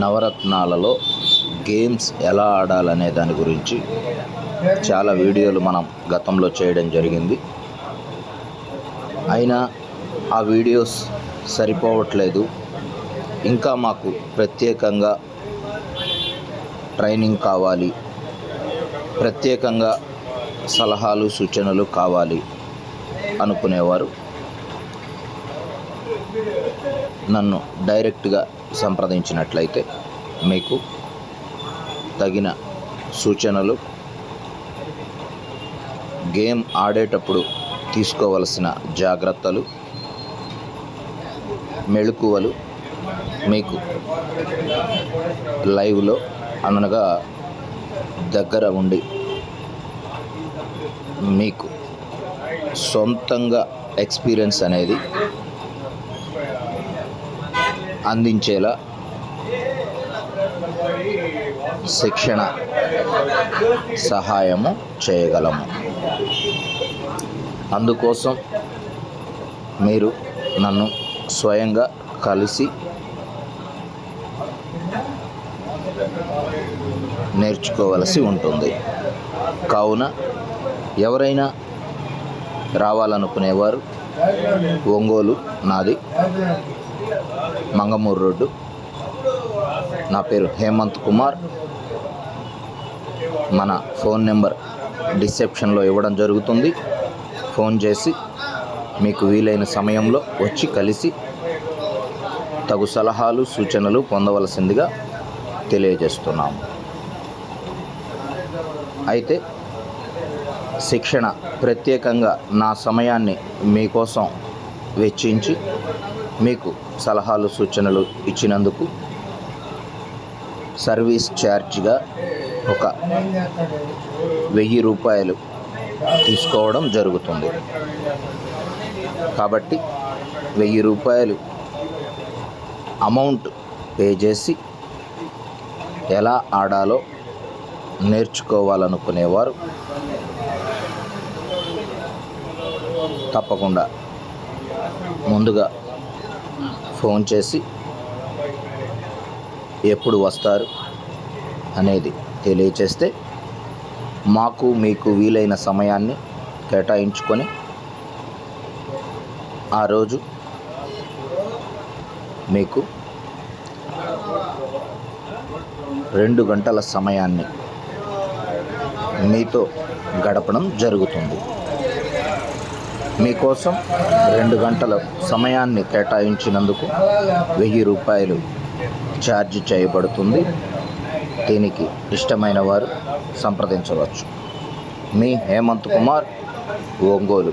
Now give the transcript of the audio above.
నవరత్నాలలో గేమ్స్ ఎలా ఆడాలనే దాని గురించి చాలా వీడియోలు మనం గతంలో చేయడం జరిగింది. అయినా ఆ వీడియోస్ సరిపోవట్లేదు. ఇంకా మాకు ప్రత్యేకంగా ట్రైనింగ్ కావాలి, ప్రత్యేకంగా సలహాలు సూచనలు కావాలి అనుకునేవారు నన్ను డైరెక్ట్గా సంప్రదించినట్లయితే మీకు తగిన సూచనలు, గేమ్ ఆడేటప్పుడు తీసుకోవలసిన జాగ్రత్తలు, మెళకువలు మీకు లైవ్లో అనగా దగ్గర ఉండి మీకు సొంతంగా ఎక్స్పీరియన్స్ అనేది అందించేలా శిక్షణ సహాయము చేయగలము. అందుకోసం మీరు నన్ను స్వయంగా కలిసి నేర్చుకోవలసి ఉంటుంది. కావున ఎవరైనా రావాలనుకునేవారు ఒంగోలు, నాది మంగమూరు రోడ్డు. నా పేరు హేమంత్ కుమార్. మన ఫోన్ నెంబర్ డిస్క్రిప్షన్లో ఇవ్వడం జరుగుతుంది. ఫోన్ చేసి మీకు వీలైన సమయంలో వచ్చి కలిసి తగు సలహాలు సూచనలు పొందవలసిందిగా తెలియజేస్తున్నాము. అయితే శిక్షణ ప్రత్యేకంగా నా సమయాన్ని మీకోసం వెచ్చించి మీకు సలహాలు సూచనలు ఇచ్చినందుకు సర్వీస్ ఛార్జ్గా ఒక 1000 రూపాయలు తీసుకోవడం జరుగుతుంది. కాబట్టి 1000 రూపాయలు అమౌంట్ పే చేసి ఎలా ఆడాలో నేర్చుకోవాలనుకునేవారు తప్పకుండా ముందుగా ఫోన్ చేసి ఎప్పుడు వస్తారు అనేది తెలియచేస్తే మాకు మీకు వీలైన సమయాన్ని కేటాయించుకొని ఆ రోజు మీకు 2 గంటల సమయాన్ని మీతో గడపడం జరుగుతుంది. మీకోసం 2 గంటల సమయాన్ని కేటాయించినందుకు 1000 రూపాయలు ఛార్జ్ చేయబడుతుంది. దీనికి ఇష్టమైన వారు సంప్రదించవచ్చు. మీ హేమంత్ కుమార్, ఒంగోలు.